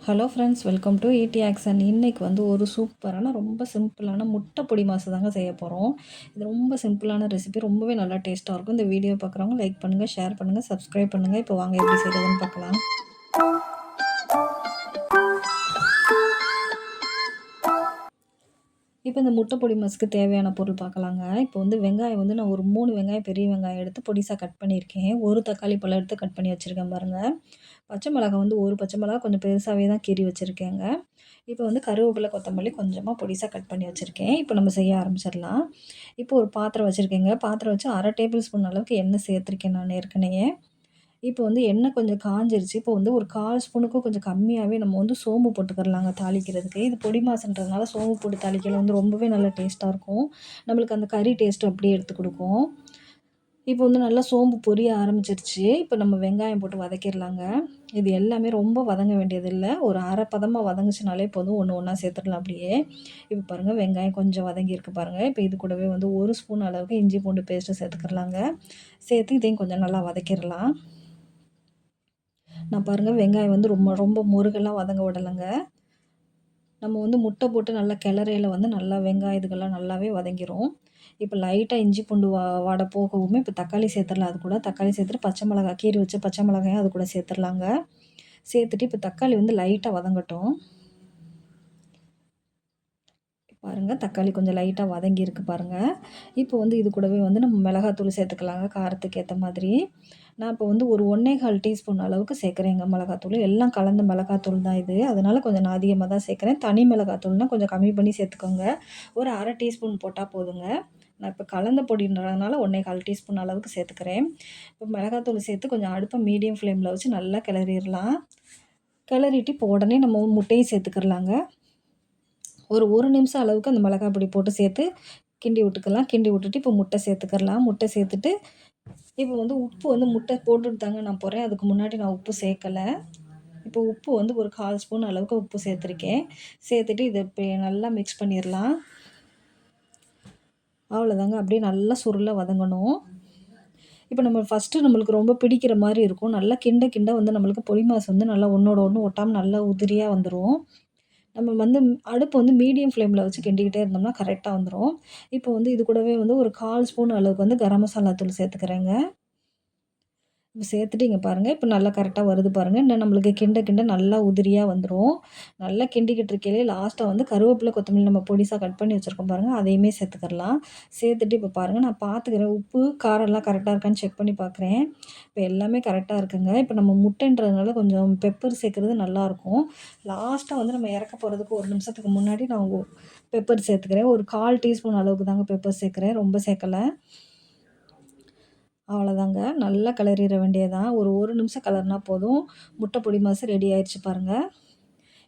Hello friends, welcome to ED action. இன்றைக்கி வந்து ஒரு சூப்பரான ரொம்ப சிம்பிளான முட்டை பொடி மாசு தாங்க செய்ய போகிறோம். இது ரொம்ப சிம்பிளான ரெசிபி, ரொம்பவே நல்லா டேஸ்ட்டாக இருக்கும். இந்த வீடியோ பார்க்குறவங்க லைக் பண்ணுங்கள், ஷேர் பண்ணுங்கள், சப்ஸ்கிரைப் பண்ணுங்கள். இப்போ வாங்க எப்படி செய்கிறதுன்னு பார்க்கலாம். இப்போ இந்த முட்டை பொடி மாசுக்கு தேவையான பொருள் பார்க்கலாங்க. இப்போ வந்து வெங்காயம் வந்து நான் ஒரு 3 வெங்காயம், பெரிய வெங்காயம் எடுத்து பொடிசாக கட் பண்ணியிருக்கேன். ஒரு தக்காளி பழம் எடுத்து கட் பண்ணி வச்சுருக்கேன் பாருங்கள். பச்சை மிளகாய் வந்து ஒரு பச்சை மிளகாய் கொஞ்சம் பெருசாகவே தான் கீறி வச்சுருக்கேங்க. இப்போ வந்து கருவேப்பிலை, கொத்தமல்லி கொஞ்சமாக பொடிசாக கட் பண்ணி வச்சுருக்கேன். இப்போ நம்ம செய்ய ஆரம்பிச்சிடலாம். இப்போ ஒரு பாத்திரம் வச்சுருக்கேங்க. பாத்திரம் வச்சு 1/2 டேபிள் ஸ்பூன் அளவுக்கு எண்ணெய் சேர்த்துருக்கேன் நான் ஏற்கனவே. இப்போ வந்து எண்ணெய் கொஞ்சம் காஞ்சிருச்சு. இப்போ வந்து ஒரு 1/4 ஸ்பூனுக்கும் கொஞ்சம் கம்மியாவே நம்ம வந்து சோம்பு போட்டுக்கிறலாங்க தாளிக்கிறதுக்கு. இது பொடி மாசுன்றதுனால சோம்பு போட்டு தாளிக்கையில வந்து ரொம்பவே நல்லா டேஸ்ட்டாக இருக்கும். நம்மளுக்கு அந்த கறி டேஸ்ட்டு அப்படியே எடுத்து குடுக்கும். இப்போ வந்து நல்லா சோம்பு பொரிய ஆரம்பிச்சிருச்சு. இப்போ நம்ம வெங்காயம் போட்டு வதக்கிடலாங்க. இது எல்லாமே ரொம்ப வதங்க வேண்டியதில்ல. ஒரு அரை பதமா வதங்குச்சுனாலே போதும். ஒண்ணு ஒண்ணா சேர்த்துடலாம் அப்படியே. இப்போ பாருங்க வெங்காயம் கொஞ்சம் வதங்கியிருக்கு பாருங்க. இப்போ இது கூடவே வந்து 1 ஸ்பூன் அளவுக்கு இஞ்சி பூண்டு பேஸ்ட்டு சேர்த்துக்கிறலாங்க. சேர்த்து இதையும் கொஞ்சம் நல்லா வதக்கிடலாம். நான் பாருங்க வெங்காயம் வந்து ரொம்ப ரொம்ப முருகெல்லாம் வதங்க விடலைங்க. நம்ம வந்து முட்டை போட்டு நல்லா கிளறையில வந்து நல்லா வெங்காயம் இதுக்கெல்லாம் நல்லாவே வதங்கிரும். இப்போ லைட்டா இஞ்சி பூண்டு வாடை போகவுமே இப்போ தக்காளி சேர்த்துடலாம். அது கூட தக்காளி சேர்த்துட்டு பச்சை மிளகாய் கீறி வச்ச பச்சை மிளகாயும் அது கூட சேர்த்துடலாங்க. சேர்த்துட்டு இப்போ தக்காளி வந்து லைட்டா வதங்கட்டும். பாருங்க தக்காளி கொஞ்சம் லைட்டா வதங்கியிருக்கு பாருங்க. இப்போ வந்து இது கூடவே வந்து நம்ம மிளகாத்தூள் சேர்த்துக்கலாங்க காரத்துக்கு ஏத்த மாதிரி. நான் இப்போ வந்து ஒரு 1 1/4 டீஸ்பூன் அளவுக்கு சேர்க்குறேங்க மிளகாத்தூள். எல்லாம் கலந்த மிளகாத்தூள் தான் இது. அதனால கொஞ்சம் நான் அதிகமா தான் சேர்க்குறேன். தனி மிளகாத்தூள்னா கொஞ்சம் கம்மி பண்ணி சேர்த்துக்கோங்க. ஒரு 1/2 டீஸ்பூன் போட்டா போதுங்க. நான் இப்போ கலந்த பொடின்றதுனால 1 1/4 டீஸ்பூன் அளவுக்கு சேர்த்துக்கிறேன். இப்போ மிளகாத்தூள் சேர்த்து கொஞ்சம் அடுப்பை மீடியம் ஃப்ளேமில் வச்சு நல்லா கிளறிடலாம். கிளறிட்டு இப்போ உடனே நம்ம முட்டையும் சேர்த்துக்கிறலாங்க. ஒரு 1 நிமிஷம் அளவுக்கு அந்த மிளகாய் பொடி போட்டு சேர்த்து கிண்டி விட்டுக்கலாம். கிண்டி விட்டுட்டு இப்போ முட்டை சேர்த்துக்கலாம். முட்டை சேர்த்துட்டு இப்போ வந்து உப்பு வந்து முட்டை போட்டுட்டு தாங்க நான் போடுறேன். அதுக்கு முன்னாடி நான் உப்பு சேர்க்கல. இப்போ உப்பு வந்து ஒரு 1/4 ஸ்பூன் அளவுக்கு உப்பு சேர்த்துருக்கேன். சேர்த்துட்டு இதை இப்போ நல்லா மிக்ஸ் பண்ணிடலாம். அவ்வளோதாங்க. அப்படியே நல்லா சுருள வதங்கணும். இப்போ நம்ம ஃபஸ்ட்டு நம்மளுக்கு ரொம்ப பிடிக்கிற மாதிரி இருக்கும். நல்லா கிண்ட கிண்ட வந்து நம்மளுக்கு பொடி மாஸ் வந்து நல்லா ஒன்றோட ஒன்று ஒட்டாமல் நல்லா உதிரியா வந்துரும். நம்ம வந்து அடுப்பு வந்து மீடியம் ஃப்ளேமில் வச்சு கிண்டிக்கிட்டே இருந்தோம்னா கரெக்ட்டா வந்துரும். இப்போ வந்து இது கூடவே வந்து ஒரு 1/4 ஸ்பூன் அளவுக்கு வந்து கரம் மசாலா தூள் சேர்த்துக்கிறேங்க. இப்போ சேர்த்துட்டு இங்க பாருங்க. இப்போ நல்லா கரெக்ட்டா வருது பாருங்க. இன்னும் நம்மளுக்கு கிண்ட கிண்ட நல்லா உதிரியா வந்துரும். நல்லா கிண்டிக்கிட்டு இருக்கையிலே லாஸ்ட்டா வந்து கருவேப்பிலை, கொத்தமல்லி நம்ம பொடிசா கட் பண்ணி வச்சிருக்கோம் பாருங்க. அதையுமே சேர்த்துக்கிறலாம். சேர்த்துட்டு இப்போ பாருங்க நான் பார்த்துக்கிறேன். உப்பு, காரம்லாம் கரெக்ட்டா இருக்கான்னு செக் பண்ணி பார்க்குறேன். இப்போ எல்லாமே கரெக்ட்டா இருக்குங்க. இப்போ நம்ம முட்டைன்றதுனால கொஞ்சம் பெப்பர் சேர்க்குறது நல்லாயிருக்கும். லாஸ்ட்டா வந்து நம்ம இறக்க போறதுக்கு 1 நிமிஷத்துக்கு முன்னாடி நான் பெப்பர் சேர்த்துக்கிறேன். ஒரு 1/4 டீஸ்பூன் அளவுக்கு தாங்க பெப்பர் சேர்க்குறேன். ரொம்ப சேர்க்கல. அவ்வளோதாங்க. நல்லா கிளறிற வேண்டியதுதான். ஒரு 1 நிமிஷம் கிளறுனா போதும். முட்டை பொடி மாஸ் ரெடி ஆயிருச்சு பாருங்க.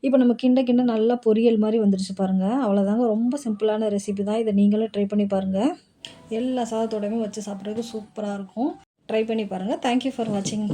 இப்போ நம்ம கிண்ட கிண்ட நல்லா பொரியல் மாரி வந்துருச்சு பாருங்க. அவ்வளோதாங்க. ரொம்ப சிம்பிளான ரெசிபி தான். இத நீங்களும் ட்ரை பண்ணி பாருங்க. எல்லா சாதத்தோடயுமே வச்சு சாப்பிட்றதுக்கு சூப்பரா இருக்கும். ட்ரை பண்ணி பாருங்க. தேங்க் யூ ஃபார் வாட்சிங்.